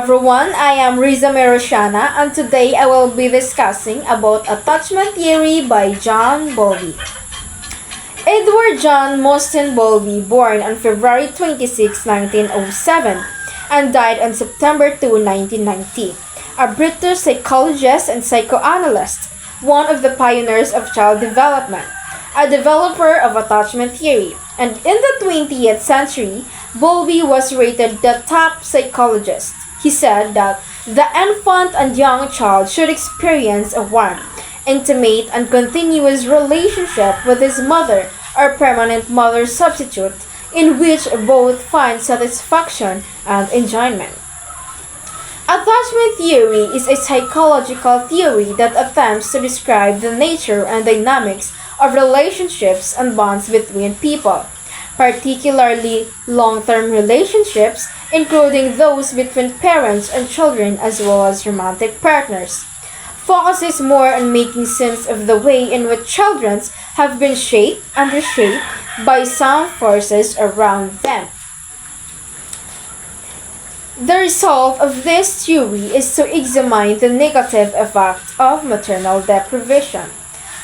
everyone, I am Riza Meroshana and today I will be discussing about attachment theory by John Bowlby. Edward John Mostyn Bowlby, born on February 26, 1907 and died on September 2, 1990, a British psychologist and psychoanalyst, one of the pioneers of child development, a developer of attachment theory, and in the 20th century, Bowlby was rated the top psychologist. He said that the infant and young child should experience a warm, intimate, and continuous relationship with his mother or permanent mother substitute in which both find satisfaction and enjoyment. Attachment theory is a psychological theory that attempts to describe the nature and dynamics of relationships and bonds between people, particularly long-term relationships, including those between parents and children as well as romantic partners. Focuses more on making sense of the way in which children have been shaped and reshaped by some forces around them. The result of this theory is to examine the negative effect of maternal deprivation.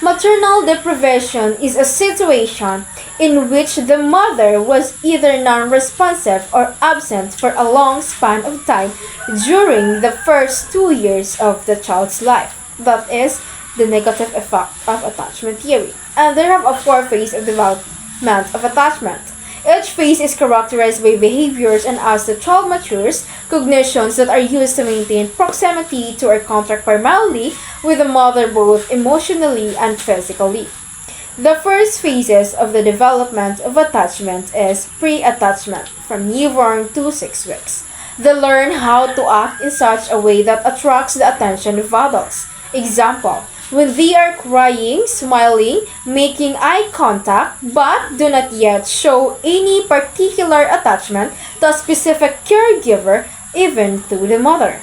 Maternal deprivation is a situation in which the mother was either non-responsive or absent for a long span of time during the first 2 years of the child's life. That is the negative effect of attachment theory. And there are four phases of development of attachment. Each phase is characterized by behaviors and as the child matures, cognitions that are used to maintain proximity to or contact primarily with the mother both emotionally and physically. The first phases of the development of attachment is pre-attachment, from newborn to 6 weeks. They learn how to act in such a way that attracts the attention of adults. Example, when they are crying, smiling, making eye contact, but do not yet show any particular attachment to a specific caregiver, even to the mother.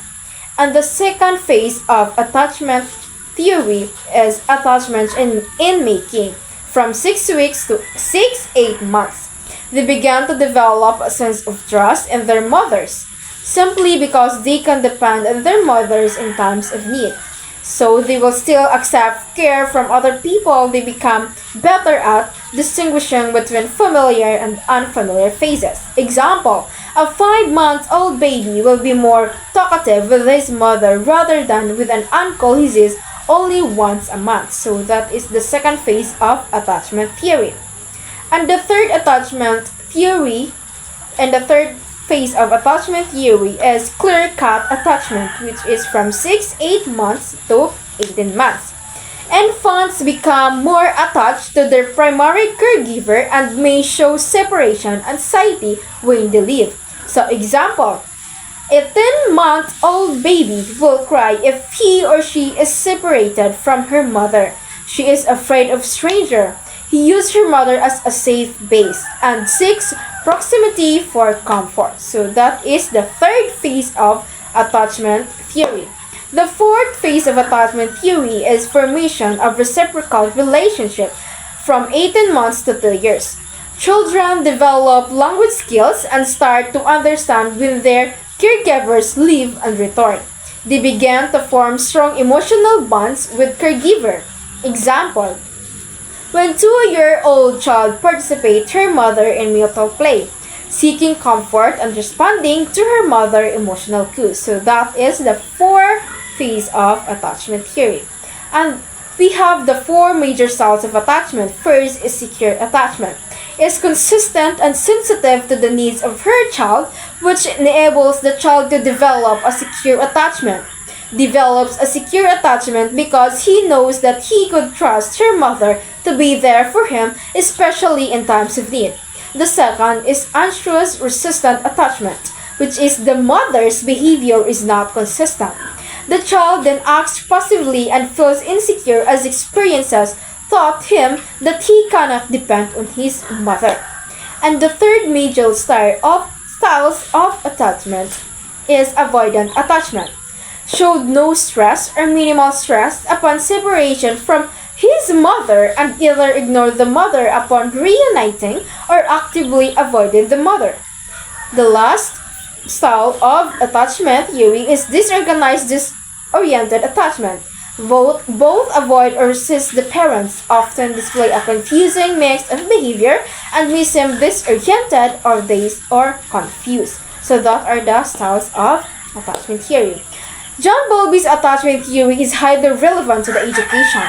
And the second phase of attachment theory is attachment in making, from 6 weeks to 8 months. They began to develop a sense of trust in their mothers, simply because they can depend on their mothers in times of need. So they will still accept care from other people. They become better at distinguishing between familiar and unfamiliar phases. Example, a 5-month-old baby will be more talkative with his mother rather than with an uncle he sees only once a month. So that is the second phase of attachment theory. And the third phase of attachment theory is clear-cut attachment, which is from 8 months to 18 months. Infants become more attached to their primary caregiver and may show separation anxiety when they leave. So example, a 10-month-old baby will cry if he or she is separated from her mother. She is afraid of stranger. He used her mother as a safe base and seeks proximity for comfort. So that is the third phase of attachment theory. The fourth phase of attachment theory is formation of reciprocal relationship from 18 months to 2 years. Children develop language skills and start to understand when their caregivers leave and return. They began to form strong emotional bonds with caregiver. Example, when 2-year-old child participates her mother in mutual play, seeking comfort and responding to her mother emotional cues. So that is the fourth phase of attachment theory. And we have the 4 major styles of attachment. First is secure attachment. Is consistent and sensitive to the needs of her child, which enables the child to develop a secure attachment. Develops a secure attachment because he knows that he could trust her mother to be there for him, especially in times of need. The second is anxious resistant attachment, which is the mother's behavior is not consistent. The child then acts passively and feels insecure as experiences taught him that he cannot depend on his mother. And the third major styles of attachment is avoidant attachment. Showed no stress or minimal stress upon separation from his mother and either ignored the mother upon reuniting or actively avoided the mother. The last style of attachment theory is disorganized, disoriented attachment. Both avoid or resist the parents, often display a confusing mix of behavior and may seem disoriented or dazed or confused. So that are the styles of attachment theory. John Bowlby's attachment theory is highly relevant to the education.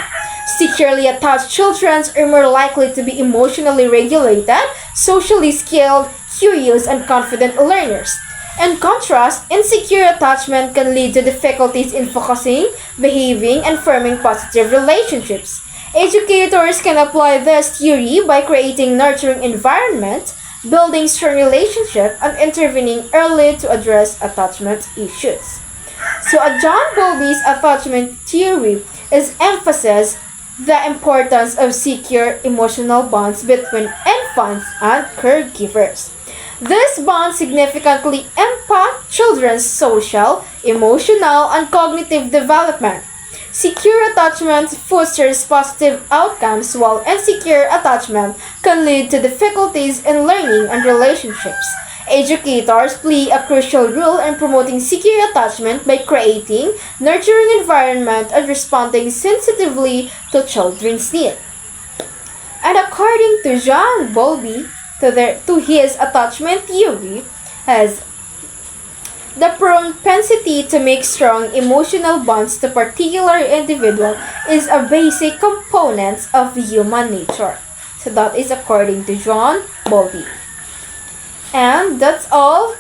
Securely attached children are more likely to be emotionally regulated, socially skilled, curious, and confident learners. In contrast, insecure attachment can lead to difficulties in focusing, behaving, and forming positive relationships. Educators can apply this theory by creating nurturing environment, building strong relationships, and intervening early to address attachment issues. So, John Bowlby's attachment theory is emphasizes the importance of secure emotional bonds between infants and caregivers. These bonds significantly impact children's social, emotional, and cognitive development. Secure attachment fosters positive outcomes, while insecure attachment can lead to difficulties in learning and relationships. Educators play a crucial role in promoting secure attachment by creating nurturing environment and responding sensitively to children's needs. And according to John Bowlby, to his attachment theory, has the propensity to make strong emotional bonds to particular individual is a basic component of human nature. So that is according to John Bowlby. And that's all.